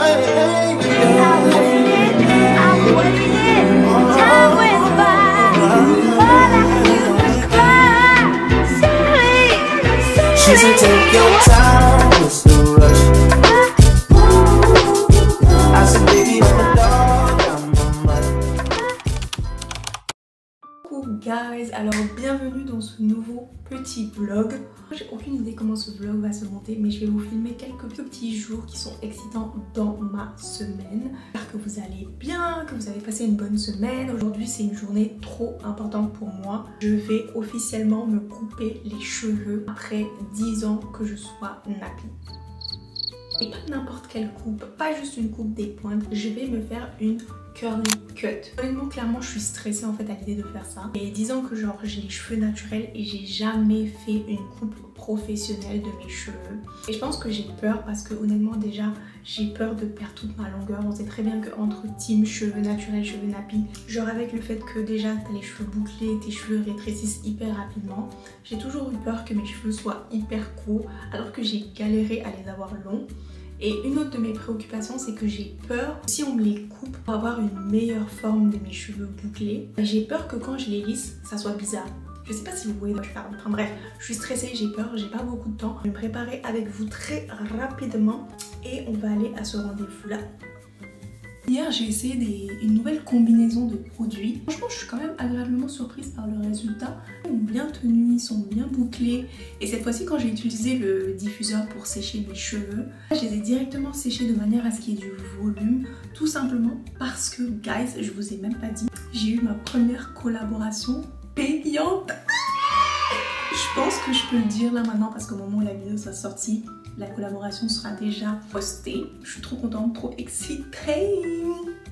She said take your time, it's no rush. I said baby I'm a dog, I'm a man. Coucou guys, alors bienvenue dans ce nouveau petit vlog. J'ai aucune idée comment ce vlog va se monter, mais je vais vous filmer quelques petits jours qui sont excitants dans ma semaine. J'espère que vous allez bien, que vous avez passé une bonne semaine. Aujourd'hui c'est une journée trop importante pour moi. Je vais officiellement me couper les cheveux après 10 ans que je sois nappie. Et pas n'importe quelle coupe, pas juste une coupe des pointes, je vais me faire une curly cut. Honnêtement, clairement, je suis stressée en fait à l'idée de faire ça. Et disons que genre j'ai les cheveux naturels et j'ai jamais fait une coupe professionnelle de mes cheveux. Et je pense que j'ai peur parce que honnêtement déjà j'ai peur de perdre toute ma longueur. On sait très bien qu'entre team cheveux naturels, cheveux nappis, genre avec le fait que déjà t'as les cheveux bouclés, tes cheveux rétrécissent hyper rapidement, j'ai toujours eu peur que mes cheveux soient hyper courts alors que j'ai galéré à les avoir longs. Et une autre de mes préoccupations, c'est que j'ai peur, si on me les coupe, pour avoir une meilleure forme de mes cheveux bouclés. J'ai peur que quand je les lisse, ça soit bizarre. Je sais pas si vous voyez de quoi je parle. Enfin bref, je suis stressée, j'ai peur, j'ai pas beaucoup de temps. Je vais me préparer avec vous très rapidement et on va aller à ce rendez-vous là. Hier j'ai essayé une nouvelle combinaison de produits. Franchement je suis quand même agréablement surprise par le résultat. Ils sont bien tenus, ils sont bien bouclés. Et cette fois-ci quand j'ai utilisé le diffuseur pour sécher mes cheveux, je les ai directement séchés de manière à ce qu'il y ait du volume. Tout simplement parce que guys, je vous ai même pas dit, j'ai eu ma première collaboration payante. Je pense que je peux le dire là maintenant parce qu'au moment où la vidéo sera sortie, la collaboration sera déjà postée. Je suis trop contente, trop excitée.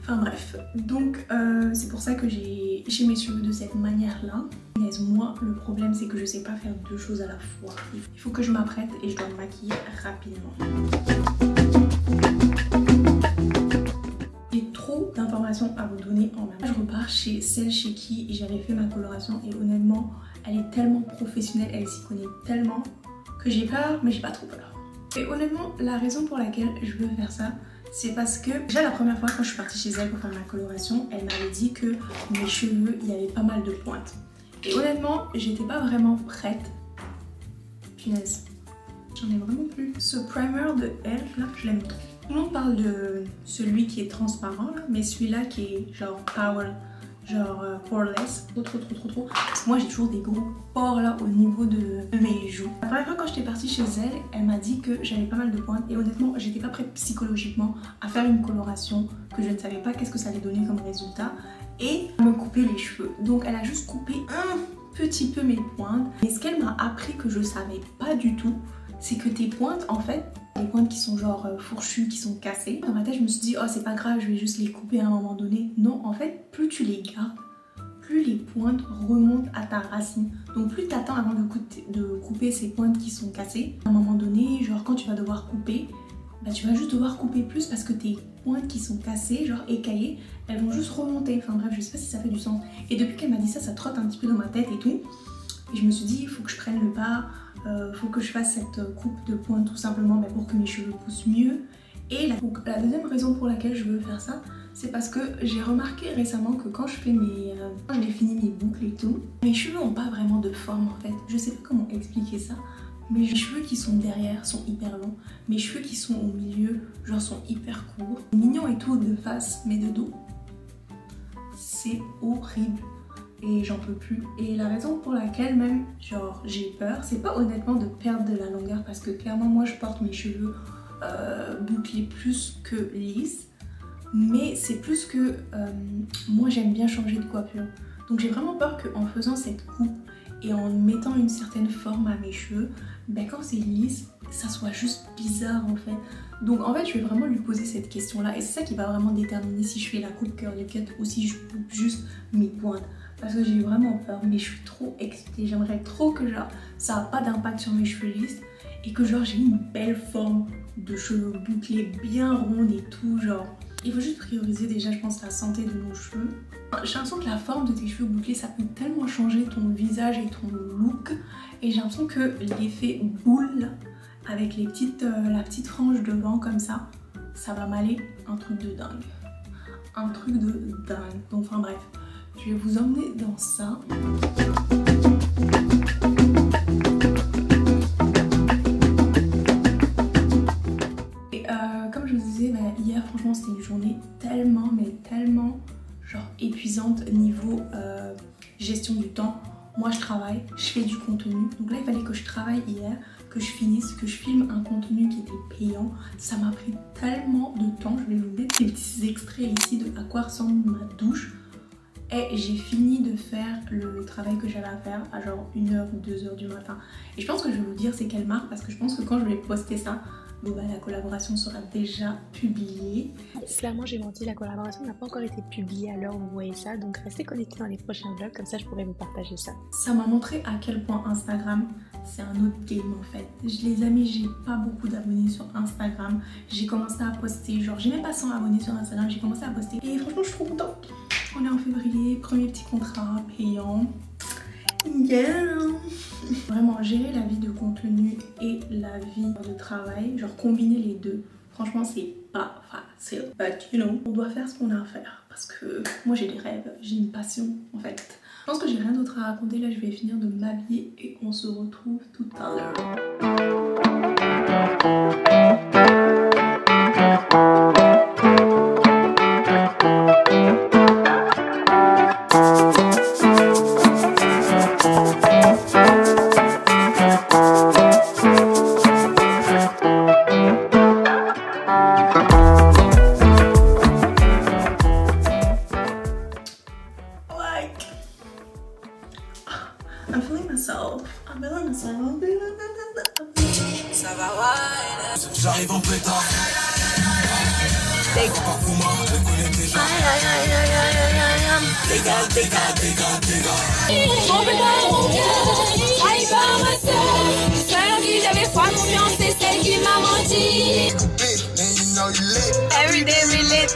Enfin bref, donc c'est pour ça que j'ai mes cheveux de cette manière-là. Moi, le problème c'est que je sais pas faire deux choses à la fois. Il faut que je m'apprête et je dois me maquiller rapidement. J'ai trop d'informations à vous donner en même temps. Je repars chez celle chez qui j'avais fait ma coloration et honnêtement, elle est tellement professionnelle, elle s'y connaît tellement que j'ai peur, mais j'ai pas trop peur. Et honnêtement, la raison pour laquelle je veux faire ça, c'est parce que déjà la première fois quand je suis partie chez elle pour faire ma coloration, elle m'avait dit que mes cheveux, il y avait pas mal de pointes. Et honnêtement, j'étais pas vraiment prête. Punaise, j'en ai vraiment plus. Ce primer de elle, là, je l'aime trop. Tout le monde parle de celui qui est transparent, là, mais celui-là qui est genre power, genre poreless, trop. Parce que moi j'ai toujours des gros pores là au niveau de mes joues. La première fois quand j'étais partie chez elle, elle m'a dit que j'avais pas mal de pointes et honnêtement j'étais pas prête psychologiquement à faire une coloration que je ne savais pas qu'est-ce que ça allait donner comme résultat et à me couper les cheveux. Donc elle a juste coupé un petit peu mes pointes. Et ce qu'elle m'a appris que je savais pas du tout, c'est que tes pointes en fait, les pointes qui sont genre fourchues, qui sont cassées. Dans ma tête je me suis dit oh c'est pas grave, je vais juste les couper à un moment donné. Non, en fait plus tu les gardes, plus les pointes remontent à ta racine. Donc plus tu attends avant de couper ces pointes qui sont cassées, à un moment donné, genre quand tu vas devoir couper, bah tu vas juste devoir couper plus parce que tes pointes qui sont cassées, genre écaillées, elles vont juste remonter. Enfin bref, je sais pas si ça fait du sens. Et depuis qu'elle m'a dit ça, ça trotte un petit peu dans ma tête et tout. Et je me suis dit, il faut que je prenne le pas, faut que je fasse cette coupe de pointe tout simplement pour que mes cheveux poussent mieux. Et la deuxième raison pour laquelle je veux faire ça, c'est parce que j'ai remarqué récemment que quand je fais quand je définis mes boucles et tout, mes cheveux n'ont pas vraiment de forme en fait. Je sais pas comment expliquer ça. Mes cheveux qui sont derrière sont hyper longs. Mes cheveux qui sont au milieu, genre sont hyper courts. Mignon et tout de face, mais de dos, c'est horrible. Et j'en peux plus. Et la raison pour laquelle même, genre, j'ai peur, c'est pas honnêtement de perdre de la longueur parce que clairement moi je porte mes cheveux bouclés plus que lisses. Mais c'est plus que moi j'aime bien changer de coiffure. Donc j'ai vraiment peur qu'en faisant cette coupe et en mettant une certaine forme à mes cheveux, quand c'est lisse, ça soit juste bizarre en fait. Donc en fait je vais vraiment lui poser cette question là et c'est ça qui va vraiment déterminer si je fais la coupe curly cut ou si je coupe juste mes pointes. Parce que j'ai vraiment peur, mais je suis trop excitée. J'aimerais trop que genre ça n'a pas d'impact sur mes cheveux lisses et que genre j'ai une belle forme de cheveux bouclés bien ronde et tout genre. Il faut juste prioriser déjà je pense la santé de nos cheveux. J'ai l'impression que la forme de tes cheveux bouclés ça peut tellement changer ton visage et ton look. Et j'ai l'impression que l'effet boule avec la petite frange devant comme ça, ça va m'aller un truc de dingue. Un truc de dingue. Donc enfin bref, je vais vous emmener dans ça. Et comme je vous disais, hier franchement c'était une journée tellement genre épuisante niveau gestion du temps. Moi je travaille, je fais du contenu. Donc là il fallait que je travaille hier, que je finisse, que je filme un contenu qui était payant. Ça m'a pris tellement de temps. Je vais vous mettre des petits extraits ici de à quoi ressemble ma douche. Et j'ai fini de faire le travail que j'avais à faire à genre 1h ou 2h du matin. Et je pense que je vais vous dire c'est quelle marque parce que je pense que quand je vais poster ça, bon bah la collaboration sera déjà publiée. Clairement j'ai menti, la collaboration n'a pas encore été publiée à l'heure où vous voyez ça, donc restez connectés dans les prochains vlogs, comme ça je pourrai vous partager ça. Ça m'a montré à quel point Instagram c'est un autre game en fait. Les amis, j'ai pas beaucoup d'abonnés sur Instagram. J'ai commencé à poster, genre j'ai même pas 100 abonnés sur Instagram, j'ai commencé à poster. Et franchement je suis trop contente. On est en février, premier petit contrat payant. Yeah. Vraiment gérer la vie de contenu et la vie de travail, genre combiner les deux, franchement c'est pas facile. But you know, on doit faire ce qu'on a à faire parce que moi j'ai des rêves, j'ai une passion en fait. Je pense que j'ai rien d'autre à raconter, là je vais finir de m'habiller et on se retrouve tout à l'heure. I'm feeling myself. I'm feeling myself. Ça va, ouais. J'arrive en pétard. Every day we lit.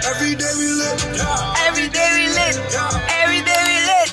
Every day we lit. Every day we lit. Every day we lit.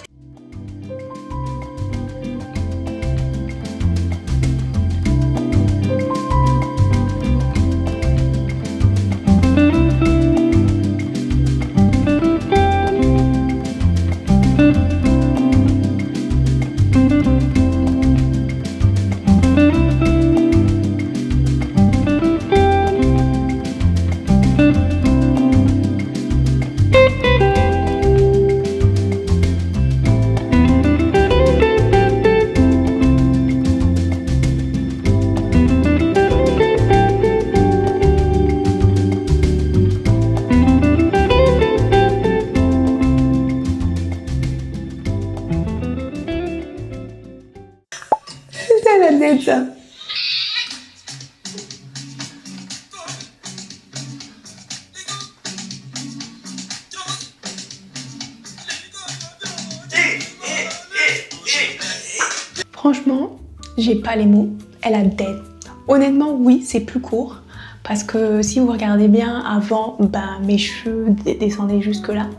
C'était la tête ça. Franchement, j'ai pas les mots. Elle a dead. Honnêtement, oui, c'est plus court. Parce que si vous regardez bien, avant, bah, mes cheveux descendaient jusque là.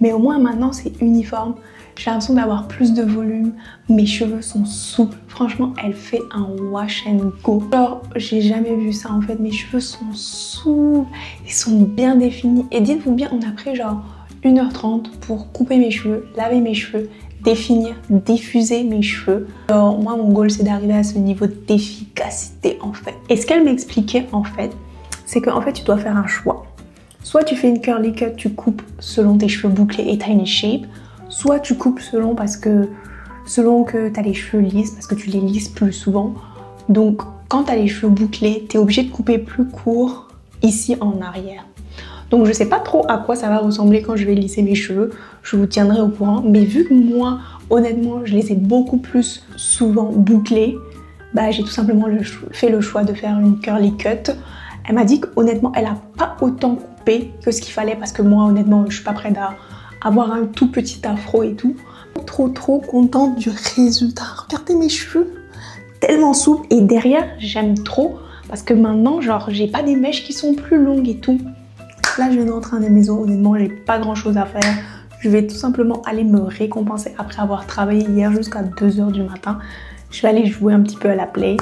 Mais au moins maintenant, c'est uniforme. J'ai l'impression d'avoir plus de volume. Mes cheveux sont souples. Franchement, elle fait un wash and go. Genre, j'ai jamais vu ça en fait. Mes cheveux sont souples. Ils sont bien définis. Et dites-vous bien, on a pris genre 1h30 pour couper mes cheveux, laver mes cheveux, définir, diffuser mes cheveux. Alors moi mon goal c'est d'arriver à ce niveau d'efficacité en fait. Et ce qu'elle m'expliquait en fait, c'est qu'en fait tu dois faire un choix. Soit tu fais une curly cut, tu coupes selon tes cheveux bouclés et tiny shape, soit tu coupes selon que tu as les cheveux lisses, parce que tu les lisses plus souvent. Donc quand tu as les cheveux bouclés, tu es obligé de couper plus court ici en arrière. Donc je sais pas trop à quoi ça va ressembler quand je vais lisser mes cheveux, je vous tiendrai au courant. Mais vu que moi, honnêtement, je les ai beaucoup plus souvent bouclés, bah j'ai tout simplement fait le choix de faire une curly cut. Elle m'a dit qu'honnêtement, elle a pas autant coupé que ce qu'il fallait parce que moi, honnêtement, je suis pas prête à avoir un tout petit afro et tout. Trop contente du résultat. Regardez mes cheveux, tellement souples. Et derrière, j'aime trop parce que maintenant, genre, j'ai pas des mèches qui sont plus longues et tout. Là, je viens de rentrer à la maison. Honnêtement, j'ai pas grand chose à faire. Je vais tout simplement aller me récompenser après avoir travaillé hier jusqu'à 2h du matin. Je vais aller jouer un petit peu à la play.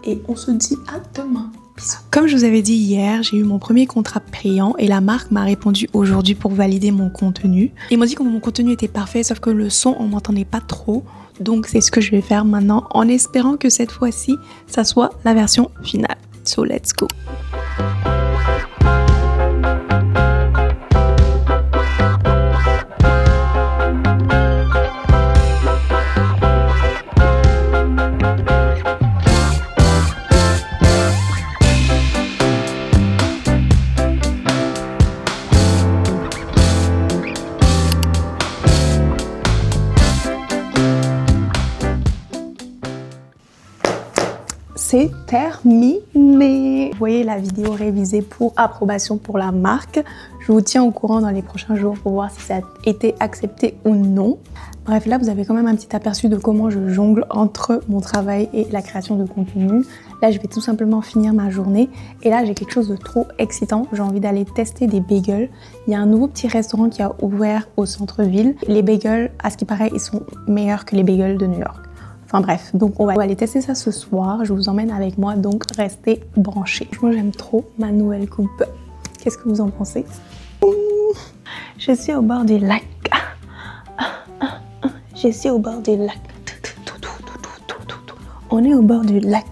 Et on se dit à demain. Bisous. Comme je vous avais dit hier, j'ai eu mon premier contrat payant et la marque m'a répondu aujourd'hui pour valider mon contenu. Ils m'ont dit que mon contenu était parfait, sauf que le son, on m'entendait pas trop. Donc c'est ce que je vais faire maintenant en espérant que cette fois-ci, ça soit la version finale. So let's go! C'est terminé. Vous voyez la vidéo révisée pour approbation pour la marque. Je vous tiens au courant dans les prochains jours pour voir si ça a été accepté ou non. Bref, là vous avez quand même un petit aperçu de comment je jongle entre mon travail et la création de contenu. Là je vais tout simplement finir ma journée et là j'ai quelque chose de trop excitant. J'ai envie d'aller tester des bagels. Il y a un nouveau petit restaurant qui a ouvert au centre-ville. Les bagels, à ce qui paraît, ils sont meilleurs que les bagels de New York. Enfin bref, donc on va aller tester ça ce soir. Je vous emmène avec moi, donc restez branchés. Moi j'aime trop ma nouvelle coupe. Qu'est-ce que vous en pensez? Je suis au bord du lac. Je suis au bord du lac. On est au bord du lac.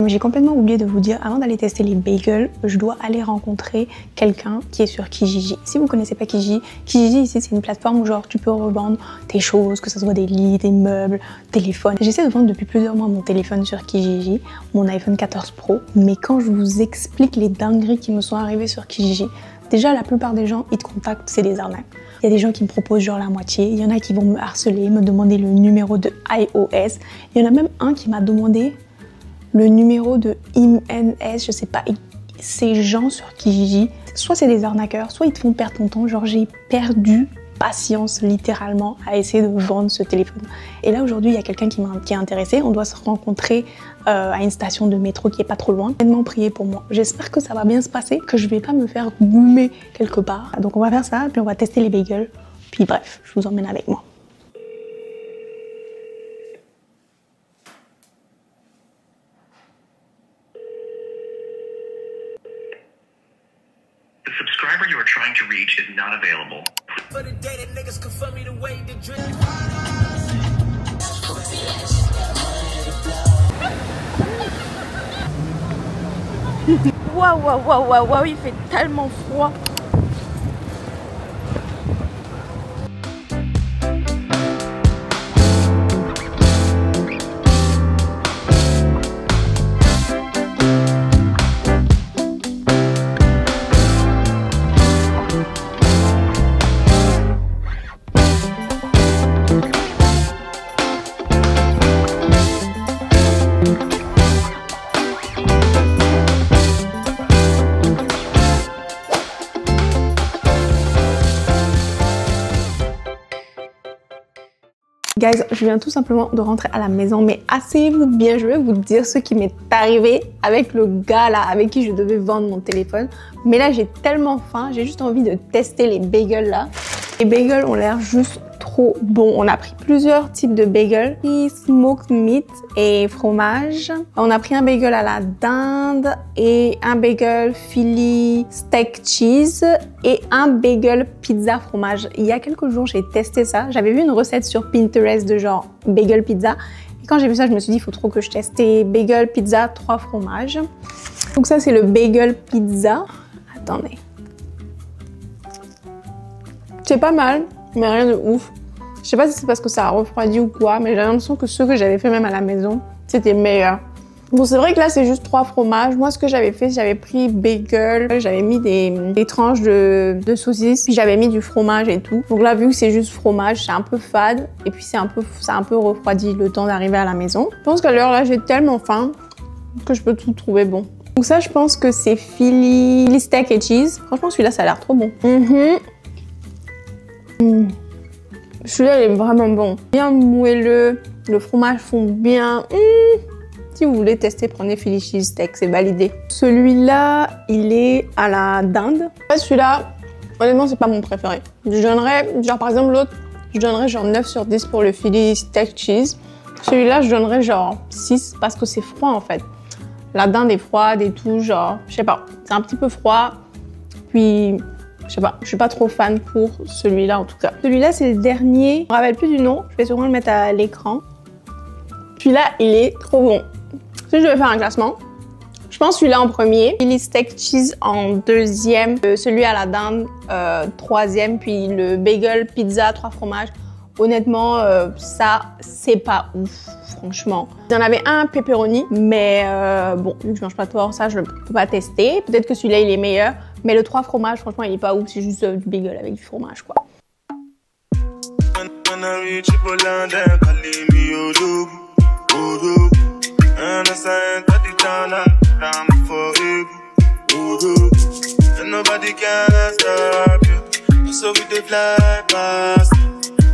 J'ai complètement oublié de vous dire, avant d'aller tester les bagels, je dois aller rencontrer quelqu'un qui est sur Kijiji. Si vous ne connaissez pas Kijiji, Kijiji ici c'est une plateforme où genre tu peux revendre tes choses, que ce soit des lits, des meubles, téléphones. J'essaie de vendre depuis plusieurs mois mon téléphone sur Kijiji, mon iPhone 14 Pro, mais quand je vous explique les dingueries qui me sont arrivées sur Kijiji, déjà la plupart des gens ils te contactent, c'est des arnaques. Il y a des gens qui me proposent genre la moitié, il y en a qui vont me harceler, me demander le numéro de iOS, il y en a même un qui m'a demandé le numéro de IMNS, je sais pas, ces gens sur Kijiji, soit c'est des arnaqueurs, soit ils te font perdre ton temps, genre j'ai perdu patience littéralement à essayer de vendre ce téléphone. Et là aujourd'hui il y a quelqu'un qui est intéressé, on doit se rencontrer à une station de métro qui est pas trop loin. Tellement prier pour moi, j'espère que ça va bien se passer, que je vais pas me faire goumer quelque part. Donc on va faire ça, puis on va tester les bagels, puis bref, je vous emmène avec moi. The subscriber you are trying to reach is not available. For the day that niggas confirm me the way the drip. Waouh, il fait tellement froid. Guys, je viens tout simplement de rentrer à la maison, mais asseyez-vous bien, je vais vous dire ce qui m'est arrivé avec le gars là, avec qui je devais vendre mon téléphone. Mais là, j'ai tellement faim, j'ai juste envie de tester les bagels là. Les bagels ont l'air juste trop bons. On a pris plusieurs types de bagels, smoked meat et fromage. On a pris un bagel à la dinde et un bagel Philly steak cheese et un bagel pizza fromage. Il y a quelques jours, j'ai testé ça. J'avais vu une recette sur Pinterest de genre bagel pizza. Et quand j'ai vu ça, je me suis dit, il faut trop que je teste. Et bagel pizza 3 fromages. Donc ça, c'est le bagel pizza. Attendez. C'est pas mal, mais rien de ouf. Je sais pas si c'est parce que ça a refroidi ou quoi, mais j'ai l'impression que ceux que j'avais fait même à la maison, c'était meilleur. Bon, c'est vrai que là, c'est juste 3 fromages. Moi, ce que j'avais fait, j'avais pris bagel, j'avais mis des tranches de saucisses, puis j'avais mis du fromage et tout. Donc là, vu que c'est juste fromage, c'est un peu fade, et puis ça a un peu refroidi le temps d'arriver à la maison. Je pense qu'à l'heure là, j'ai tellement faim que je peux tout trouver bon. Donc ça, je pense que c'est Philly steak et cheese. Franchement, celui-là, ça a l'air trop bon. Celui-là, il est vraiment bon. Bien moelleux, le fromage fond bien. Si vous voulez tester, prenez Philly cheese steak, c'est validé. Celui-là, il est à la dinde. Celui-là, honnêtement, c'est pas mon préféré. Je donnerais, genre par exemple l'autre, je donnerais genre 9 sur 10 pour le Philly steak cheese. Celui-là, je donnerais genre 6 parce que c'est froid en fait. La dinde est froide et tout, genre, je sais pas, c'est un petit peu froid. Puis, je sais pas, je suis pas trop fan pour celui-là en tout cas. Celui-là, c'est le dernier. Je me rappelle plus du nom, je vais sûrement le mettre à l'écran. Celui-là, il est trop bon. Si je devais faire un classement, je pense celui-là en premier, Philly steak cheese en deuxième, celui à la dinde troisième, puis le bagel pizza 3 fromages. Honnêtement, ça, c'est pas ouf, franchement. Il y en avait un pepperoni, mais bon, vu que je mange pas de porc, ça, je peux pas tester. Peut-être que celui-là, il est meilleur, mais le 3 fromages, franchement, il est pas ouf, c'est juste du bagel avec du fromage, quoi.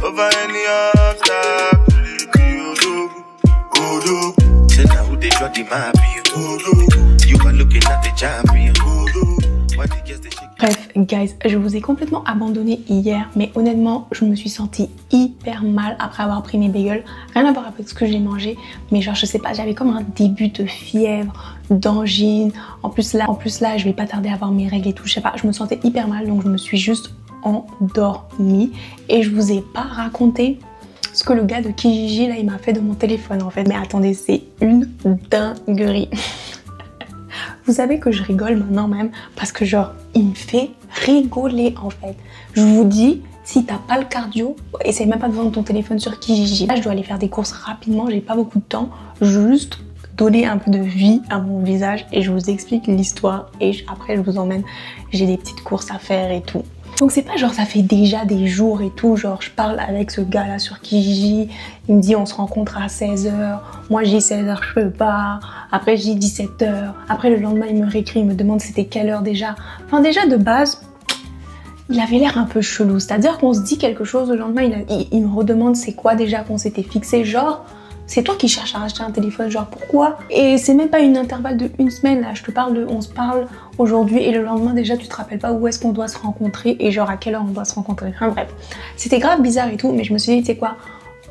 Over any obstacle, say now who they draw the map, you are looking at the champion. Bref, guys, je vous ai complètement abandonné hier, mais honnêtement, je me suis sentie hyper mal après avoir pris mes bagels. Rien à voir avec ce que j'ai mangé, mais genre, je sais pas, j'avais comme un début de fièvre, d'angine. En plus là, je vais pas tarder à avoir mes règles et tout, je sais pas, je me sentais hyper mal, donc je me suis juste endormie et je vous ai pas raconté ce que le gars de Kijiji là il m'a fait de mon téléphone en fait. Mais attendez, c'est une dinguerie. Vous savez que je rigole maintenant même parce que genre il me fait rigoler en fait. Je vous dis, si t'as pas le cardio, essaye même pas de vendre ton téléphone sur Kijiji. Là je dois aller faire des courses rapidement, j'ai pas beaucoup de temps, juste donner un peu de vie à mon visage et je vous explique l'histoire et après je vous emmène, j'ai des petites courses à faire et tout. Donc c'est pas genre ça fait déjà des jours et tout, genre je parle avec ce gars là sur Kijiji, il me dit on se rencontre à 16h, moi j'ai 16h je peux pas, après j'ai 17h, après le lendemain il me réécrit, il me demande c'était quelle heure déjà. Enfin déjà de base, il avait l'air un peu chelou, c'est-à-dire qu'on se dit quelque chose, le lendemain il me redemande c'est quoi déjà qu'on s'était fixé, genre c'est toi qui cherches à acheter un téléphone, genre pourquoi? Et c'est même pas une intervalle de une semaine là, je te parle de on se parle aujourd'hui et le lendemain déjà tu te rappelles pas où est-ce qu'on doit se rencontrer et genre à quelle heure on doit se rencontrer. Enfin bref, c'était grave bizarre et tout, mais je me suis dit tu sais quoi,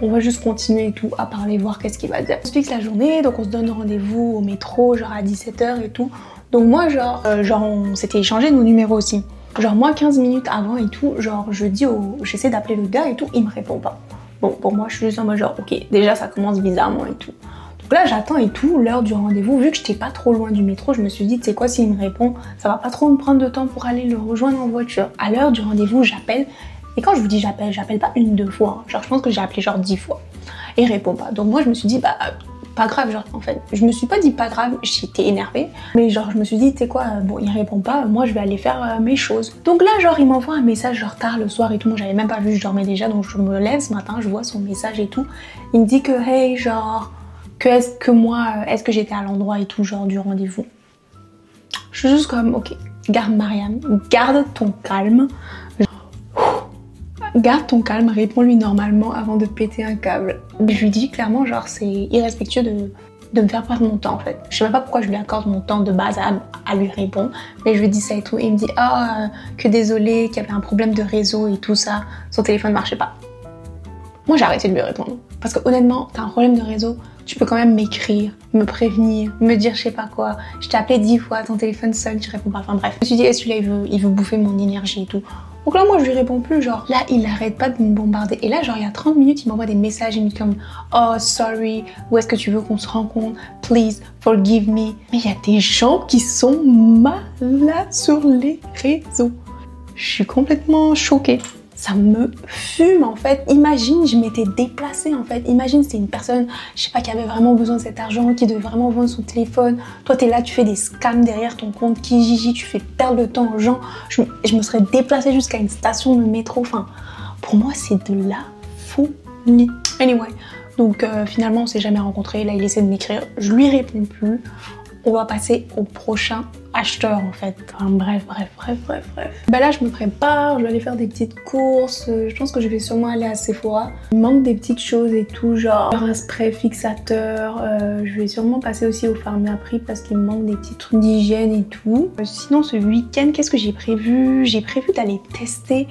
on va juste continuer et tout à parler, voir qu'est-ce qu'il va dire. On se fixe la journée, donc on se donne rendez-vous au métro genre à 17h et tout. Donc moi genre on s'était échangé nos numéros aussi. Genre moi 15 minutes avant et tout, genre j'essaie d'appeler le gars et tout, il me répond pas. Bon, pour moi, je suis juste en mode genre, ok, déjà ça commence bizarrement et tout. Donc là, j'attends et tout, l'heure du rendez-vous. Vu que j'étais pas trop loin du métro, je me suis dit, tu sais quoi, s'il me répond, ça va pas trop me prendre de temps pour aller le rejoindre en voiture. À l'heure du rendez-vous, j'appelle. Et quand je vous dis j'appelle pas une, deux fois. Genre, je pense que j'ai appelé genre 10 fois. Et il répond pas. Donc moi, je me suis dit, bah, pas grave, genre, en fait. Je me suis pas dit pas grave, j'étais énervée. Mais genre, je me suis dit, tu sais quoi, bon, il répond pas, moi, je vais aller faire mes choses. Donc là, genre, il m'envoie un message, genre, tard le soir et tout. Moi, j'avais même pas vu, je dormais déjà. Donc, je me lève ce matin, je vois son message et tout. Il me dit que, hey, genre, est-ce que j'étais à l'endroit et tout, genre, du rendez-vous. Je suis juste comme, ok, garde Mariam, garde ton calme. Garde ton calme, réponds-lui normalement avant de péter un câble. Je lui dis clairement, genre, c'est irrespectueux de me faire perdre mon temps en fait. Je sais même pas pourquoi je lui accorde mon temps de base à lui répondre, mais je lui dis ça et tout. Et il me dit, que désolé, qu'il y avait un problème de réseau et tout ça, son téléphone marchait pas. Moi j'ai arrêté de lui répondre. Parce que honnêtement, t'as un problème de réseau, tu peux quand même m'écrire, me prévenir, me dire je sais pas quoi. Je t'ai appelé 10 fois, ton téléphone sonne, tu réponds pas. Enfin bref. Je me suis dit, celui-là il veut bouffer mon énergie et tout. Donc là, moi, je lui réponds plus, genre, là, il arrête pas de me bombarder. Et là, genre, il y a 30 minutes, il m'envoie des messages, il me dit comme, oh, sorry, où est-ce que tu veux qu'on se rencontre? Please, forgive me. Mais il y a des gens qui sont malades sur les réseaux. Je suis complètement choquée. Ça me fume en fait. Imagine, je m'étais déplacée en fait. Imagine, c'est une personne, je sais pas, qui avait vraiment besoin de cet argent, qui devait vraiment vendre son téléphone. Toi, t'es là, tu fais des scams derrière ton compte Kijiji, tu fais perdre le temps aux gens. Je me serais déplacée jusqu'à une station de métro. Enfin, pour moi, c'est de la folie. Anyway, donc finalement, on s'est jamais rencontrés. Là, il essaie de m'écrire. Je lui réponds plus. On va passer au prochain acheteur en fait. Enfin bref. Bah là je me prépare, je vais aller faire des petites courses. Je pense que je vais sûrement aller à Sephora. Il manque des petites choses et tout, genre un spray fixateur. Je vais sûrement passer aussi au Pharmaprix parce qu'il me manque des petits trucs d'hygiène et tout. Sinon ce week-end, qu'est-ce que j'ai prévu? J'ai prévu d'aller tester.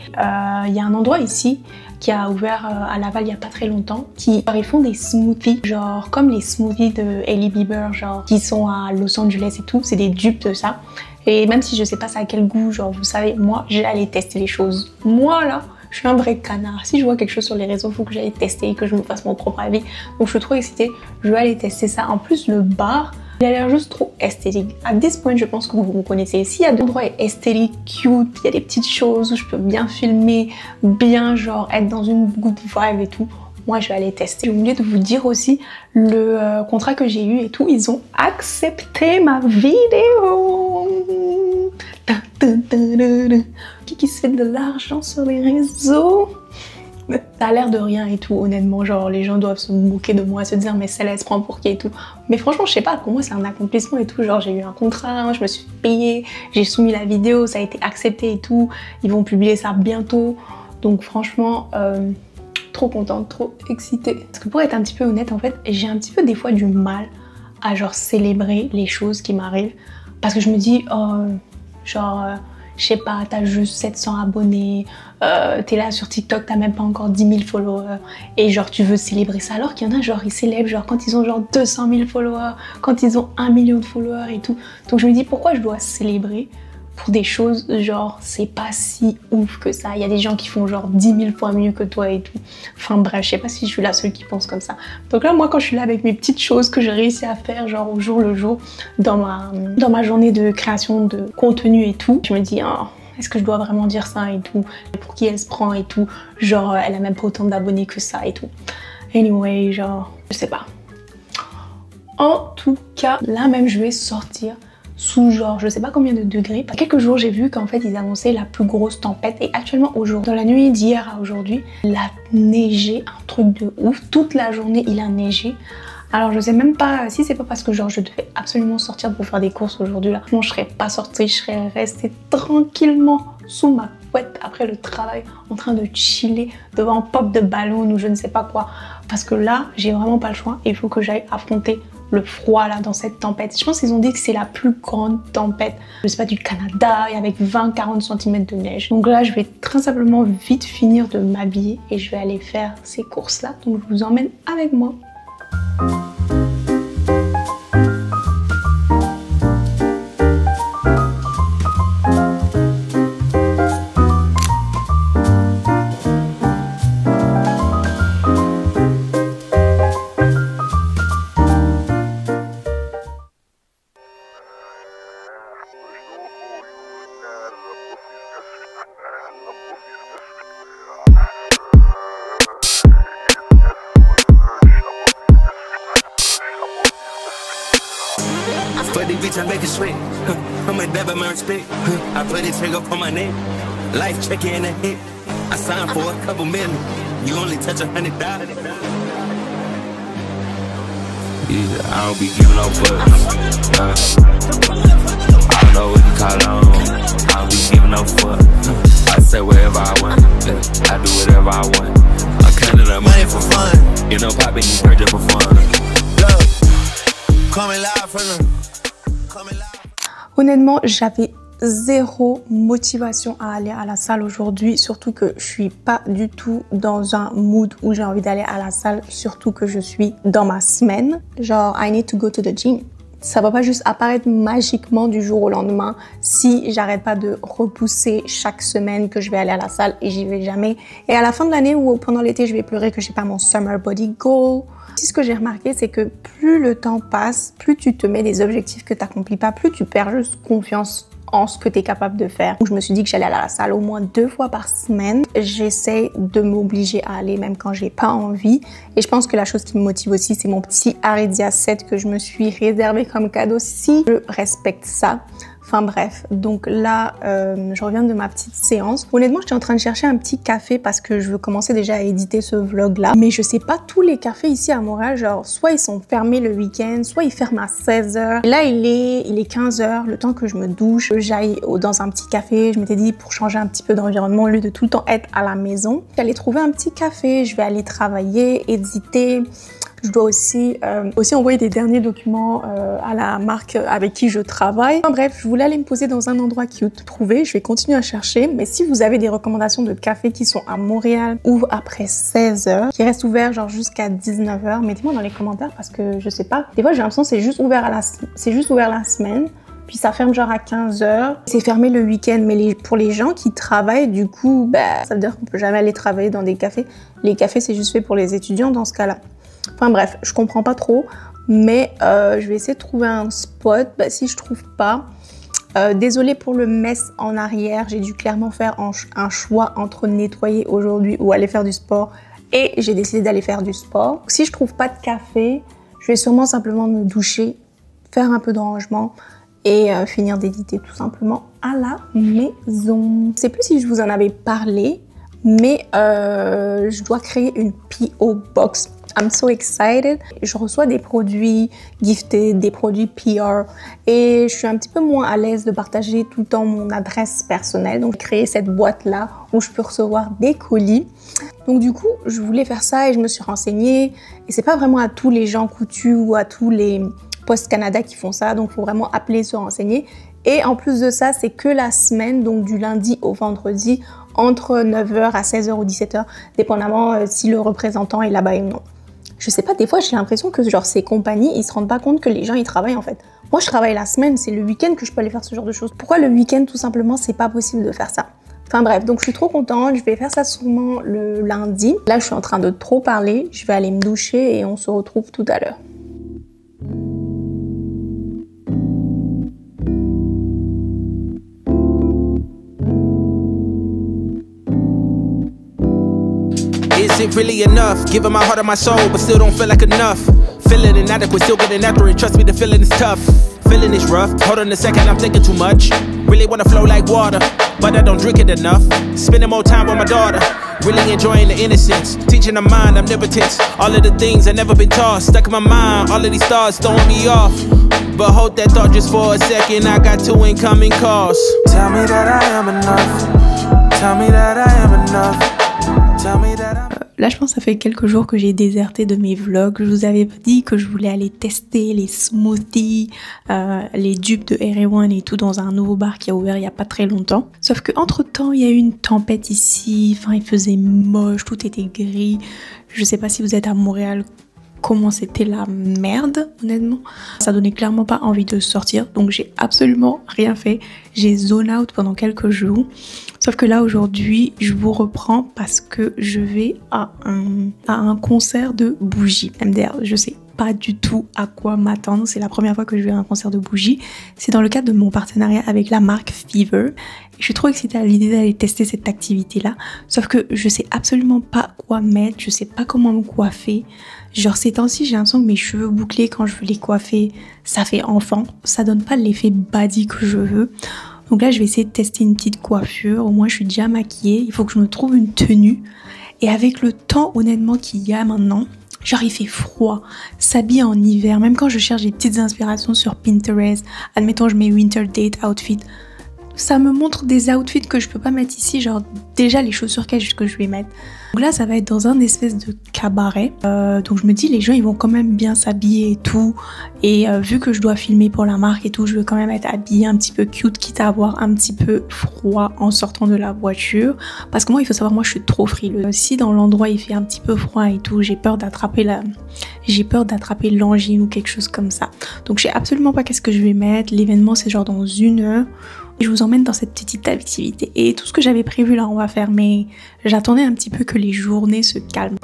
Il y a un endroit ici qui a ouvert à Laval il y a pas très longtemps, qui ils font des smoothies, genre comme les smoothies de Hailey Bieber, genre qui sont à Los Angeles et tout, c'est des dupes de ça. Et même si je sais pas ça a quel goût, genre vous savez, moi j'allais tester les choses. Moi là, je suis un vrai canard. Si je vois quelque chose sur les réseaux, il faut que j'aille tester et que je me fasse mon propre avis. Donc je suis trop excitée, je vais aller tester ça. En plus le bar, il a l'air juste trop esthétique. À this point, je pense que vous me connaissez. S'il y a d'endroits esthétiques, cute, il y a des petites choses où je peux bien filmer, bien genre être dans une good vibe et tout, moi je vais aller tester. J'ai oublié de vous dire aussi le contrat que j'ai eu et tout, ils ont accepté ma vidéo. Qui se fait de l'argent sur les réseaux? Ça a l'air de rien et tout, honnêtement, genre les gens doivent se moquer de moi, se dire mais celle-là elle se prend pour qui et tout. Mais franchement je sais pas, pour moi c'est un accomplissement et tout, genre j'ai eu un contrat, je me suis payée, j'ai soumis la vidéo, ça a été accepté et tout, ils vont publier ça bientôt. Donc franchement, trop contente, trop excitée. Parce que pour être un petit peu honnête en fait, j'ai un petit peu des fois du mal à genre célébrer les choses qui m'arrivent. Parce que je me dis, oh, genre... je sais pas, t'as juste 700 abonnés, t'es là sur TikTok, t'as même pas encore 10 000 followers et genre tu veux célébrer ça alors qu'il y en a genre ils célèbrent genre quand ils ont genre 200 000 followers, quand ils ont 1 million de followers et tout. Donc je me dis pourquoi je dois célébrer pour des choses genre c'est pas si ouf que ça. Il y a des gens qui font genre 10 000 fois mieux que toi et tout. Enfin bref, je sais pas si je suis la seule qui pense comme ça. Donc là moi quand je suis là avec mes petites choses que j'ai réussi à faire genre au jour le jour dans ma journée de création de contenu et tout, je me dis oh, est-ce que je dois vraiment dire ça et tout, pour qui elle se prend et tout, genre elle a même pas autant d'abonnés que ça et tout. Anyway, genre je sais pas. En tout cas, là même je vais sortir sous genre je sais pas combien de degrés. Par quelques jours j'ai vu qu'en fait ils annonçaient la plus grosse tempête et actuellement aujourd'hui, dans la nuit d'hier à aujourd'hui, il a neigé un truc de ouf. Toute la journée il a neigé. Alors je sais même pas si c'est pas parce que genre je devais absolument sortir pour faire des courses aujourd'hui là. Non, je serais pas sortie, je serais restée tranquillement sous ma couette après le travail en train de chiller devant un pop de ballon ou je ne sais pas quoi. Parce que là j'ai vraiment pas le choix et il faut que j'aille affronter le froid là dans cette tempête. Je pense qu'ils ont dit que c'est la plus grande tempête, je sais pas, du Canada et avec 20-40 cm de neige. Donc là je vais très simplement vite finir de m'habiller et je vais aller faire ces courses là. Donc je vous emmène avec moi. For the bitch, I make it sweat. I'm a dab at my respect. I put it trigger up on my neck. Life check in a hit. I signed for a couple million. You only touch 100,000. Yeah, I don't be giving no fucks. I don't know what you call on. I don't be giving no fuck. I say whatever I want. Yeah, I do whatever I want. I'm counting up money for fun. You know, poppin' you purge for fun. Look, coming live from the. Honnêtement, j'avais zéro motivation à aller à la salle aujourd'hui, surtout que je suis pas du tout dans un mood où j'ai envie d'aller à la salle, surtout que je suis dans ma semaine. Genre, I need to go to the gym. Ça va pas juste apparaître magiquement du jour au lendemain si j'arrête pas de repousser chaque semaine que je vais aller à la salle et j'y vais jamais. Et à la fin de l'année ou pendant l'été, je vais pleurer que j'ai pas mon summer body goal. Ce que j'ai remarqué, c'est que plus le temps passe, plus tu te mets des objectifs que tu n'accomplis pas, plus tu perds juste confiance en ce que tu es capable de faire. Donc je me suis dit que j'allais aller à la salle au moins 2 fois par semaine. J'essaie de m'obliger à aller même quand j'ai pas envie. Et je pense que la chose qui me motive aussi, c'est mon petit Aridia 7 que je me suis réservé comme cadeau si je respecte ça. Enfin bref, donc là, je reviens de ma petite séance. Honnêtement, j'étais en train de chercher un petit café parce que je veux commencer déjà à éditer ce vlog-là. Mais je sais pas, tous les cafés ici à Montréal, genre, soit ils sont fermés le week-end, soit ils ferment à 16h. Là, il est 15h, le temps que je me douche, j'aille dans un petit café. Je m'étais dit, pour changer un petit peu d'environnement, au lieu de tout le temps être à la maison, j'allais trouver un petit café, je vais aller travailler, éditer. Je dois aussi envoyer des derniers documents à la marque avec qui je travaille. Enfin, bref, je voulais aller me poser dans un endroit cute. Trouver, je vais continuer à chercher. Mais si vous avez des recommandations de cafés qui sont à Montréal ou après 16h, qui restent ouverts genre jusqu'à 19h, mettez-moi dans les commentaires parce que je sais pas. Des fois, j'ai l'impression que c'est juste ouvert la semaine. Puis ça ferme genre à 15h. C'est fermé le week-end, mais pour les gens qui travaillent, du coup, ça veut dire qu'on peut jamais aller travailler dans des cafés. Les cafés, c'est juste fait pour les étudiants dans ce cas-là. Enfin bref, je comprends pas trop, mais je vais essayer de trouver un spot. Si je trouve pas, désolée pour le mess en arrière, j'ai dû clairement faire un choix entre nettoyer aujourd'hui ou aller faire du sport. Et j'ai décidé d'aller faire du sport. Si je trouve pas de café, je vais sûrement simplement me doucher, faire un peu de rangement et finir d'éditer tout simplement à la maison. Je sais plus si je vous en avais parlé, mais je dois créer une P.O. Box. I'm so excited. Je reçois des produits gifted, des produits PR et je suis un petit peu moins à l'aise de partager tout le temps mon adresse personnelle. Donc, j'ai créé cette boîte-là où je peux recevoir des colis. Donc, du coup, je voulais faire ça et je me suis renseignée. Et c'est pas vraiment à tous les gens coutus ou à tous les Post Canada qui font ça, donc il faut vraiment appeler, se renseigner. Et en plus de ça, c'est que la semaine, donc du lundi au vendredi, entre 9h à 16h ou 17h, dépendamment si le représentant est là-bas ou non. Je sais pas, des fois j'ai l'impression que genre ces compagnies, ils se rendent pas compte que les gens ils travaillent en fait. Moi je travaille la semaine, c'est le week-end que je peux aller faire ce genre de choses. Pourquoi le week-end tout simplement c'est pas possible de faire ça? Enfin bref, donc je suis trop contente, je vais faire ça sûrement le lundi. Là je suis en train de trop parler, je vais aller me doucher et on se retrouve tout à l'heure. Is it really enough? Giving my heart and my soul, but still don't feel like enough. Feeling inadequate, still getting after it. Trust me, the feeling is tough. Feeling is rough. Hold on a second, I'm thinking too much. Really wanna flow like water, but I don't drink it enough. Spending more time with my daughter. Really enjoying the innocence. Teaching her mind, omnipotence. All of the things I've never been taught. Stuck in my mind, all of these thoughts throwing me off. But hold that thought just for a second. I got two incoming calls. Tell me that I am enough. Tell me that I am enough. Tell me that I'm... Là, je pense que ça fait quelques jours que j'ai déserté de mes vlogs. Je vous avais dit que je voulais aller tester les smoothies, les dupes de Erewhon et tout dans un nouveau bar qui a ouvert il y a pas très longtemps. Sauf que entre temps, il y a eu une tempête ici. Enfin, il faisait moche, tout était gris. Je sais pas si vous êtes à Montréal, comment c'était la merde, honnêtement. Ça donnait clairement pas envie de sortir, donc j'ai absolument rien fait. J'ai zone out pendant quelques jours. Sauf que là, aujourd'hui, je vous reprends parce que je vais à un concert de Bougie. MDR, je sais pas du tout à quoi m'attendre. C'est la première fois que je vais à un concert de Bougie. C'est dans le cadre de mon partenariat avec la marque Fever. Je suis trop excitée à l'idée d'aller tester cette activité-là. Sauf que je sais absolument pas quoi mettre, je sais pas comment me coiffer. Genre ces temps-ci, j'ai l'impression que mes cheveux bouclés, quand je veux les coiffer, ça fait enfant. Ça donne pas l'effet body que je veux. Donc là, je vais essayer de tester une petite coiffure. Au moins, je suis déjà maquillée. Il faut que je me trouve une tenue. Et avec le temps, honnêtement, qu'il y a maintenant, genre il fait froid, s'habiller en hiver, même quand je cherche des petites inspirations sur Pinterest, admettons je mets Winter Date Outfit, ça me montre des outfits que je peux pas mettre ici, genre déjà les chaussures que je vais mettre. Donc là ça va être dans un espèce de cabaret, donc je me dis les gens ils vont quand même bien s'habiller et tout, et vu que je dois filmer pour la marque et tout, je veux quand même être habillée un petit peu cute, quitte à avoir un petit peu froid en sortant de la voiture, parce que moi il faut savoir, moi je suis trop frileuse. Si dans l'endroit il fait un petit peu froid et tout, j'ai peur d'attraper l'angine ou quelque chose comme ça. Donc je sais absolument pas qu'est-ce que je vais mettre. L'événement c'est genre dans 1 heure. Et je vous emmène dans cette petite activité. Et tout ce que j'avais prévu là, on va faire, mais j'attendais un petit peu que les journées se calment.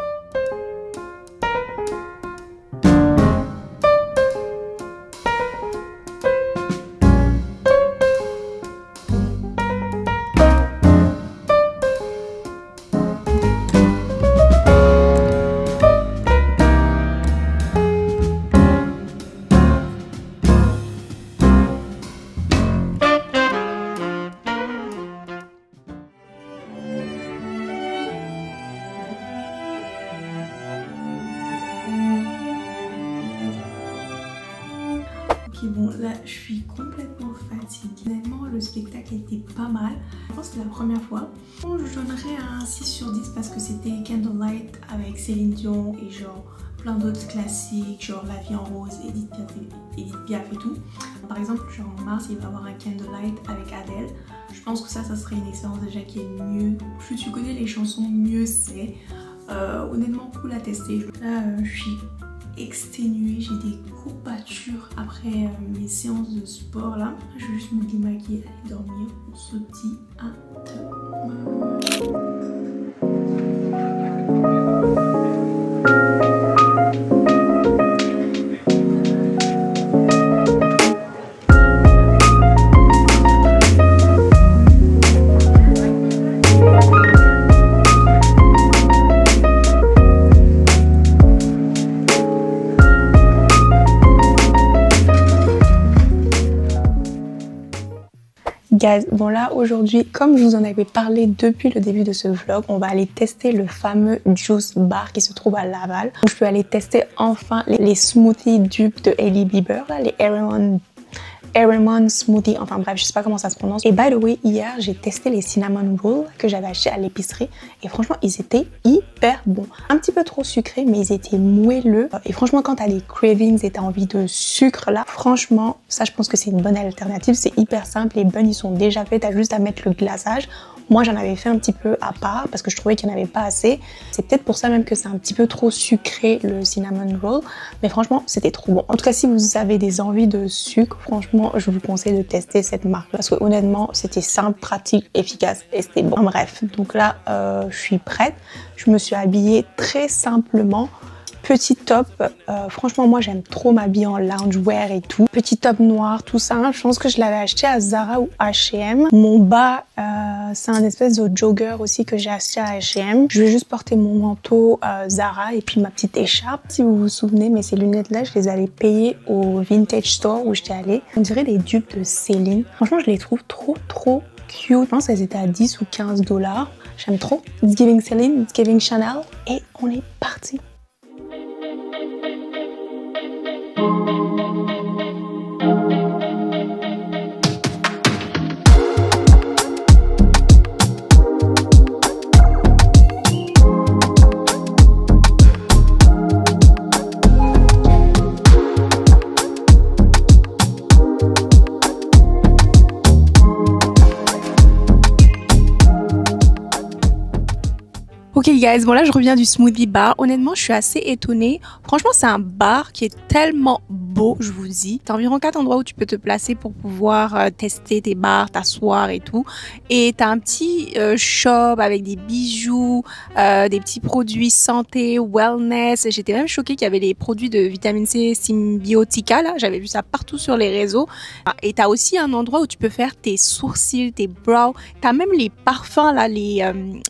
Bon, là je suis complètement fatiguée. Honnêtement, le spectacle était pas mal. Je pense que c'est la première fois. Bon, je donnerais un 6 sur 10 parce que c'était Candlelight avec Céline Dion et genre plein d'autres classiques, genre La Vie en Rose, Edith Piaf et tout. Par exemple, genre en mars, il va y avoir un Candlelight avec Adele. Je pense que ça serait une expérience déjà qui est mieux. Plus tu connais les chansons, mieux c'est. Honnêtement, cool à tester. Là, je suis exténuée, j'ai des courbatures après mes séances de sport là. Je vais juste me démaquiller, aller dormir. On se dit à demain. Guys, bon là aujourd'hui, comme je vous en avais parlé depuis le début de ce vlog, on va aller tester le fameux Juice Bar qui se trouve à Laval. Je peux aller tester enfin les smoothies dupes de Hailey Bieber, là, les Airmon Smoothie, enfin bref, je sais pas comment ça se prononce. Et by the way, hier, j'ai testé les Cinnamon Rolls que j'avais achetés à l'épicerie. Et franchement, ils étaient hyper bons. Un petit peu trop sucrés, mais ils étaient moelleux. Et franchement, quand t'as des cravings et t'as envie de sucre, là, franchement, ça, je pense que c'est une bonne alternative. C'est hyper simple, les buns, ils sont déjà faits. T'as juste à mettre le glaçage. Moi, j'en avais fait un petit peu à part parce que je trouvais qu'il n'y en avait pas assez. C'est peut-être pour ça même que c'est un petit peu trop sucré, le cinnamon roll. Mais franchement, c'était trop bon. En tout cas, si vous avez des envies de sucre, franchement, je vous conseille de tester cette marque. Parce que honnêtement, c'était simple, pratique, efficace et c'était bon. Bref, donc là, je suis prête. Je me suis habillée très simplement. Petit top, franchement moi j'aime trop m'habiller en loungewear et tout. Petit top noir, tout ça, je pense que je l'avais acheté à Zara ou H&M. Mon bas, c'est un espèce de jogger aussi que j'ai acheté à H&M. Je vais juste porter mon manteau Zara et puis ma petite écharpe. Si vous vous souvenez, mais ces lunettes là, je les avais payées au Vintage Store où j'étais allée. On dirait des dupes de Céline. Franchement, je les trouve trop cute. Je pense qu'elles étaient à 10 ou 15 $. J'aime trop. It's giving Céline, it's giving Chanel. Et on est parti. Ok guys, bon là je reviens du smoothie bar. Honnêtement, je suis assez étonnée. Franchement, c'est un bar qui est tellement beau, je vous dis. T'as environ 4 endroits où tu peux te placer pour pouvoir tester tes bars, t'asseoir et tout. Et t'as un petit shop avec des bijoux, des petits produits santé, wellness. J'étais même choquée qu'il y avait les produits de vitamine C Symbiotica là. J'avais vu ça partout sur les réseaux. Et t'as aussi un endroit où tu peux faire tes sourcils, tes brows. T'as même les parfums là, les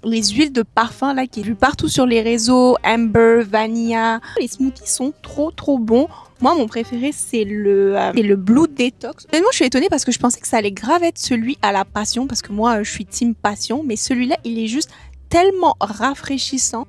huiles de parfum là qui est vu partout sur les réseaux, Amber, Vanilla. Les smoothies sont trop bons. Moi, mon préféré, c'est le Blue Detox. Honnêtement, je suis étonnée parce que je pensais que ça allait grave être celui à la passion parce que moi, je suis team passion. Mais celui-là, il est juste tellement rafraîchissant.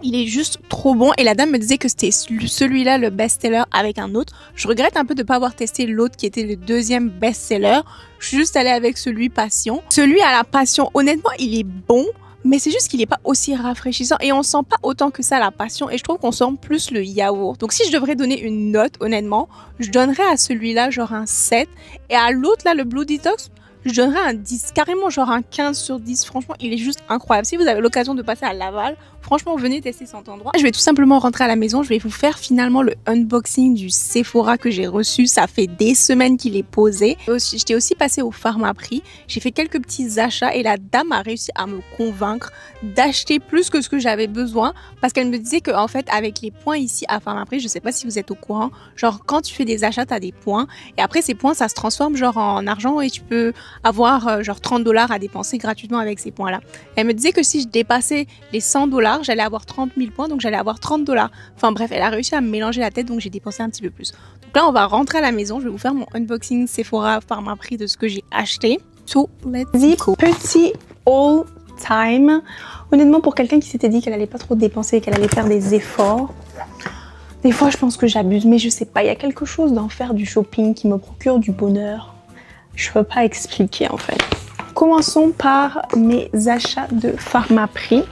Il est juste trop bon. Et la dame me disait que c'était celui-là le best-seller avec un autre. Je regrette un peu de ne pas avoir testé l'autre qui était le deuxième best-seller. Je suis juste allée avec celui passion. Celui à la passion, honnêtement, il est bon. Mais c'est juste qu'il n'est pas aussi rafraîchissant et on sent pas autant que ça la passion et je trouve qu'on sent plus le yaourt. Donc si je devrais donner une note, honnêtement, je donnerais à celui-là genre un 7 et à l'autre là, le Blue Detox, je donnerais un 10, carrément genre un 15 sur 10. Franchement, il est juste incroyable. Si vous avez l'occasion de passer à Laval, franchement, venez tester cet endroit. Je vais tout simplement rentrer à la maison. Je vais vous faire finalement le unboxing du Sephora que j'ai reçu. Ça fait des semaines qu'il est posé. J'étais aussi passée au Pharmaprix. J'ai fait quelques petits achats et la dame a réussi à me convaincre d'acheter plus que ce que j'avais besoin parce qu'elle me disait que en fait, avec les points ici à Pharmaprix, je sais pas si vous êtes au courant, genre quand tu fais des achats, tu as des points et après ces points, ça se transforme genre en argent et tu peux avoir genre 30 $ à dépenser gratuitement avec ces points-là. Elle me disait que si je dépassais les 100 $, j'allais avoir 30 000 points, donc j'allais avoir 30 $. Enfin bref, elle a réussi à me mélanger la tête, donc j'ai dépensé un petit peu plus. Donc là, on va rentrer à la maison. Je vais vous faire mon unboxing Sephora Pharmaprix de ce que j'ai acheté. So, let's go. Petit all time. Honnêtement, pour quelqu'un qui s'était dit qu'elle allait pas trop dépenser, qu'elle allait faire des efforts, des fois, je pense que j'abuse, mais je sais pas. Il y a quelque chose d'en faire du shopping qui me procure du bonheur. Je peux pas expliquer en fait. Commençons par mes achats de Pharmaprix.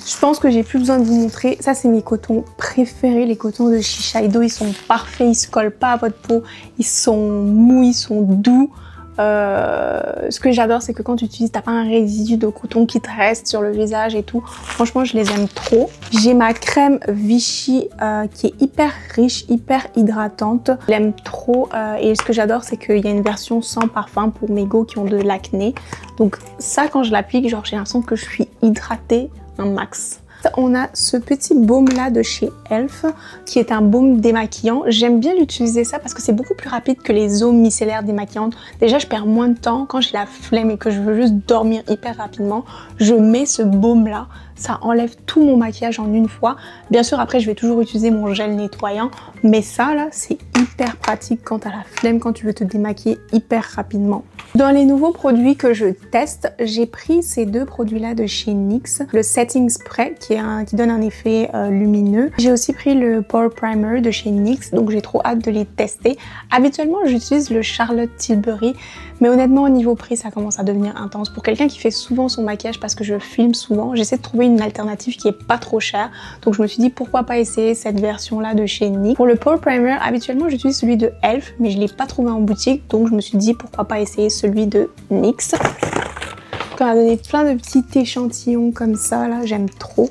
Je pense que j'ai plus besoin de vous montrer. Ça, c'est mes cotons préférés, les cotons de Shiseido. Ils sont parfaits, ils se collent pas à votre peau. Ils sont mous, ils sont doux. Ce que j'adore, c'est que quand tu utilises, t'as pas un résidu de coton qui te reste sur le visage et tout. Franchement, je les aime trop. J'ai ma crème Vichy qui est hyper riche, hyper hydratante. Je l'aime trop et ce que j'adore, c'est qu'il y a une version sans parfum pour mes go qui ont de l'acné. Donc ça, quand je l'applique, genre j'ai l'impression que je suis hydratée un max. On a ce petit baume là de chez Elf qui est un baume démaquillant. J'aime bien l'utiliser ça parce que c'est beaucoup plus rapide que les eaux micellaires démaquillantes. Déjà je perds moins de temps quand j'ai la flemme et que je veux juste dormir hyper rapidement. Je mets ce baume là, ça enlève tout mon maquillage en une fois. Bien sûr après je vais toujours utiliser mon gel nettoyant, mais ça là c'est hyper pratique quand t'as la flemme, quand tu veux te démaquiller hyper rapidement. Dans les nouveaux produits que je teste, j'ai pris ces deux produits là de chez NYX. Le Setting Spray qui donne un effet lumineux. J'ai aussi pris le Pore Primer de chez NYX, donc j'ai trop hâte de les tester. Habituellement j'utilise le Charlotte Tilbury, mais honnêtement au niveau prix ça commence à devenir intense. Pour quelqu'un qui fait souvent son maquillage parce que je filme souvent, j'essaie de trouver une alternative qui est pas trop chère. Donc je me suis dit pourquoi pas essayer cette version là de chez NYX. Pour le Pore Primer, habituellement j'utilise celui de Elf, mais je l'ai pas trouvé en boutique, donc je me suis dit pourquoi pas essayer celui de NYX. Donc on a donné plein de petits échantillons comme ça là, j'aime trop.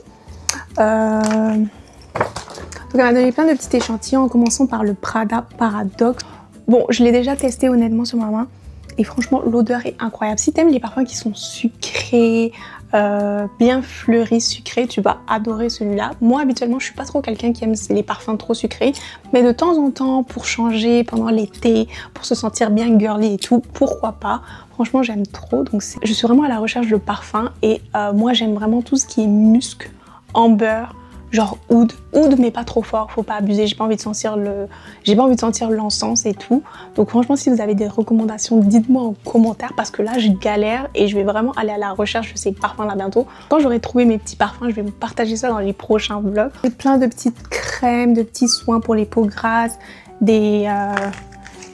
Donc on m'a donné plein de petits échantillons en commençant par le Prada Paradoxe. Bon, je l'ai déjà testé honnêtement sur ma main et franchement l'odeur est incroyable. Si t'aimes les parfums qui sont sucrés, bien fleuris, sucrés, tu vas adorer celui-là. Moi habituellement je suis pas trop quelqu'un qui aime les parfums trop sucrés, mais de temps en temps pour changer pendant l'été, pour se sentir bien girly et tout, pourquoi pas. Franchement j'aime trop, donc je suis vraiment à la recherche de parfums et moi j'aime vraiment tout ce qui est musc, amber, genre oud mais pas trop fort, faut pas abuser, j'ai pas envie de sentir l'encens et tout. Donc franchement si vous avez des recommandations, dites-moi en commentaire parce que là je galère et je vais vraiment aller à la recherche de ces parfums là bientôt. Quand j'aurai trouvé mes petits parfums, je vais vous partager ça dans les prochains vlogs. J'ai plein de petites crèmes, de petits soins pour les peaux grasses,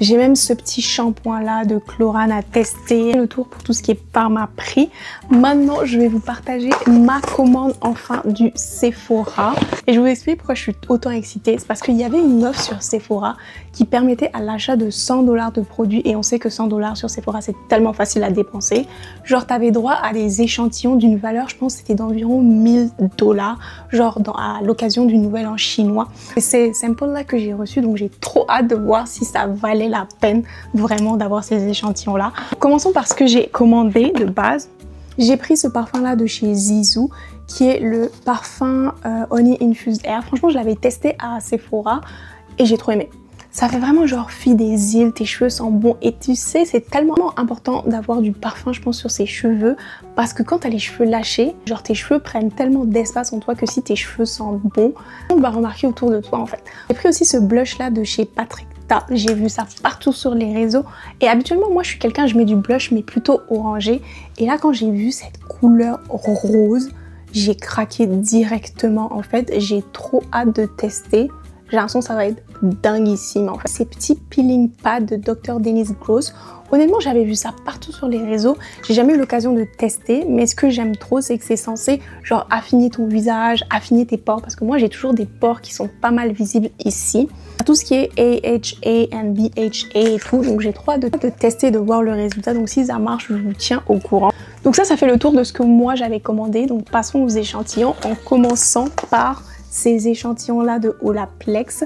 j'ai même ce petit shampoing là de Chlorane à tester. Le tour pour tout ce qui est Permaprix. Maintenant, je vais vous partager ma commande enfin du Sephora. Et je vous explique pourquoi je suis autant excitée. C'est parce qu'il y avait une offre sur Sephora qui permettait à l'achat de 100 $ de produits. Et on sait que 100 $ sur Sephora, c'est tellement facile à dépenser. Genre, t'avais droit à des échantillons d'une valeur, je pense que c'était d'environ 1000 $. Genre, à l'occasion du Nouvel An chinois. Et c'est sample là que j'ai reçu. Donc, j'ai trop hâte de voir si ça valait la peine vraiment d'avoir ces échantillons là. Commençons par ce que j'ai commandé de base. J'ai pris ce parfum là de chez Zizou qui est le parfum Honey Infused Air. Franchement je l'avais testé à Sephora et j'ai trop aimé. Ça fait vraiment genre fille des îles, tes cheveux sentent bon et tu sais c'est tellement important d'avoir du parfum je pense sur ses cheveux parce que quand t'as les cheveux lâchés, genre tes cheveux prennent tellement d'espace en toi que si tes cheveux sentent bon, on va remarquer autour de toi en fait. J'ai pris aussi ce blush là de chez Patrick. J'ai vu ça partout sur les réseaux et habituellement moi je suis quelqu'un, je mets du blush mais plutôt orangé et là quand j'ai vu cette couleur rose, j'ai craqué directement en fait. J'ai trop hâte de tester. J'ai l'impression que ça va être dinguissime en fait. Ces petits peeling pads de Dr. Dennis Gross, honnêtement j'avais vu ça partout sur les réseaux. J'ai jamais eu l'occasion de tester, mais ce que j'aime trop c'est que c'est censé genre affiner ton visage, affiner tes pores, parce que moi j'ai toujours des pores qui sont pas mal visibles ici. Tout ce qui est AHA et BHA et tout, donc j'ai trop hâte de tester, de voir le résultat. Donc si ça marche, je vous tiens au courant. Donc ça fait le tour de ce que moi j'avais commandé. Donc passons aux échantillons en commençant par ces échantillons là de Olaplex.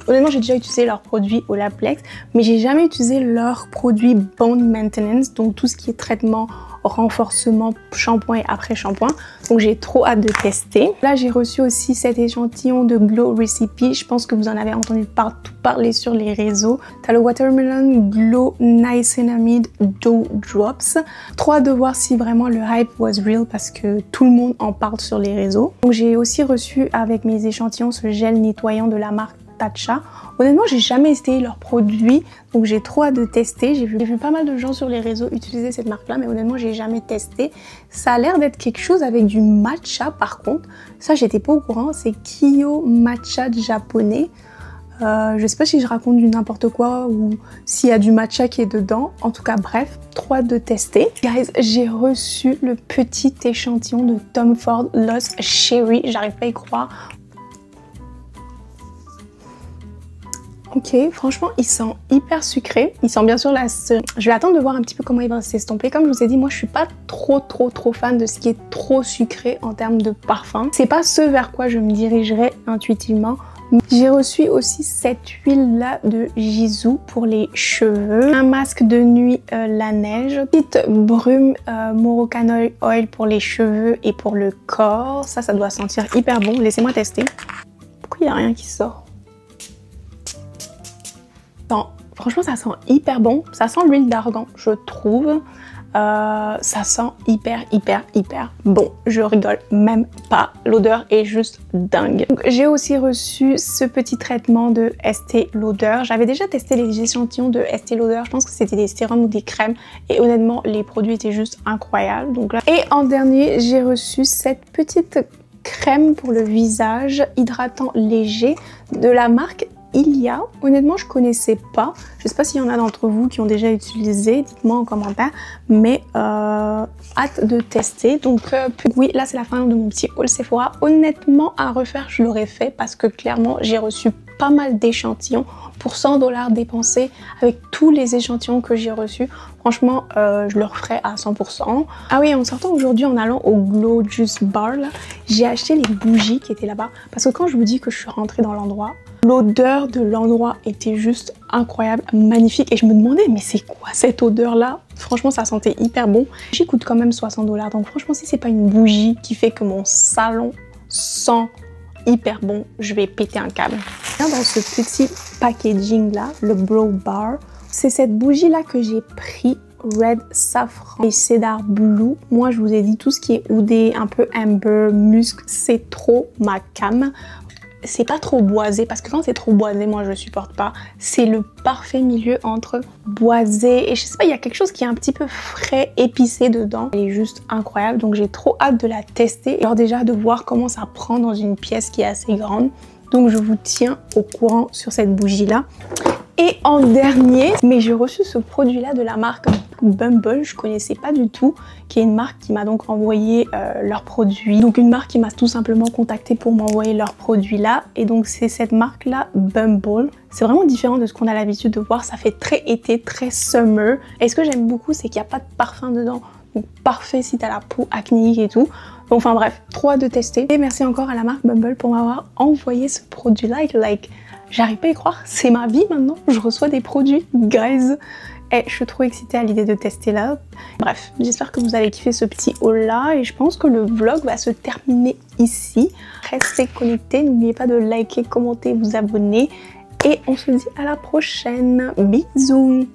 Honnêtement j'ai déjà utilisé leurs produits Olaplex, mais j'ai jamais utilisé leurs produits Bone Maintenance, donc tout ce qui est traitement, renforcement, shampoing et après shampoing. Donc j'ai trop hâte de tester. Là j'ai reçu aussi cet échantillon de Glow Recipe. Je pense que vous en avez entendu partout parler sur les réseaux. T'as le Watermelon Glow Niacinamide Doe Drops. Trop hâte de voir si vraiment le hype was real parce que tout le monde en parle sur les réseaux. Donc j'ai aussi reçu avec mes échantillons ce gel nettoyant de la marque Tatcha. Honnêtement j'ai jamais essayé leurs produits, donc j'ai trop hâte de tester. J'ai vu pas mal de gens sur les réseaux utiliser cette marque là, mais honnêtement j'ai jamais testé. Ça a l'air d'être quelque chose avec du matcha par contre, ça j'étais pas au courant. C'est Kyo Matcha japonais. Je sais pas si je raconte du n'importe quoi ou s'il y a du matcha qui est dedans. En tout cas, bref, trop hâte de tester. Guys, j'ai reçu le petit échantillon de Tom Ford Lost Cherry. J'arrive pas à y croire. Ok, franchement, il sent hyper sucré. Il sent bien sûr la cerise. Je vais attendre de voir un petit peu comment il va s'estomper. Comme je vous ai dit, moi, je suis pas trop fan de ce qui est trop sucré en termes de parfum. C'est pas ce vers quoi je me dirigerai intuitivement. J'ai reçu aussi cette huile-là de Jisoo pour les cheveux. Un masque de nuit la neige. Petite brume Moroccan Oil pour les cheveux et pour le corps. Ça doit sentir hyper bon. Laissez-moi tester. Pourquoi il n'y a rien qui sort? Franchement, ça sent hyper bon. Ça sent l'huile d'argan, je trouve. Ça sent hyper bon. Je rigole même pas. L'odeur est juste dingue. J'ai aussi reçu ce petit traitement de Estée Lauder. J'avais déjà testé les échantillons de Estée Lauder. Je pense que c'était des sérums ou des crèmes. Et honnêtement, les produits étaient juste incroyables. Donc là. Et en dernier, j'ai reçu cette petite crème pour le visage hydratant léger de la marque Ilia. Honnêtement, je connaissais pas. Je sais pas s'il y en a d'entre vous qui ont déjà utilisé. Dites-moi en commentaire. Mais hâte de tester. Donc oui, là c'est la fin de mon petit haul Sephora. Honnêtement, à refaire, je l'aurais fait parce que clairement, j'ai reçu pas mal d'échantillons pour 100 $ dépensés avec tous les échantillons que j'ai reçus. Franchement, je le referai à 100%. Ah oui, en sortant aujourd'hui, en allant au Glow Juice Bar, j'ai acheté les bougies qui étaient là-bas. Parce que quand je vous dis que je suis rentrée dans l'endroit, l'odeur de l'endroit était juste incroyable, magnifique. Et je me demandais, mais c'est quoi cette odeur-là? Franchement, ça sentait hyper bon. J'y coûte quand même 60 $. Donc franchement, si c'est pas une bougie qui fait que mon salon sent hyper bon, je vais péter un câble. Dans ce petit packaging là, le Brow Bar, c'est cette bougie là que j'ai pris, Red Safran et Cedar Blue. Moi je vous ai dit tout ce qui est oudé, un peu amber, musc, c'est trop ma cam. C'est pas trop boisé parce que quand c'est trop boisé, moi je supporte pas. C'est le parfait milieu entre boisé et je sais pas, il y a quelque chose qui est un petit peu frais, épicé dedans. Elle est juste incroyable, donc j'ai trop hâte de la tester. Alors déjà de voir comment ça prend dans une pièce qui est assez grande. Donc je vous tiens au courant sur cette bougie là. Et en dernier, mais j'ai reçu ce produit là de la marque Bumble, je connaissais pas du tout, qui est une marque qui m'a donc envoyé leurs produits. Donc une marque qui m'a tout simplement contacté pour m'envoyer leurs produits là. Et donc c'est cette marque là, Bumble. C'est vraiment différent de ce qu'on a l'habitude de voir, ça fait très été, très summer. Et ce que j'aime beaucoup, c'est qu'il n'y a pas de parfum dedans. Donc parfait si t'as la peau acnéique et tout. Donc, enfin bref, trop hâte de tester. Et merci encore à la marque Bumble pour m'avoir envoyé ce produit là. J'arrive pas à y croire, c'est ma vie maintenant. Je reçois des produits, guys. Et je suis trop excitée à l'idée de tester là. Bref, j'espère que vous avez kiffé ce petit haul là. Et je pense que le vlog va se terminer ici. Restez connectés, n'oubliez pas de liker, commenter, vous abonner. Et on se dit à la prochaine. Bisous.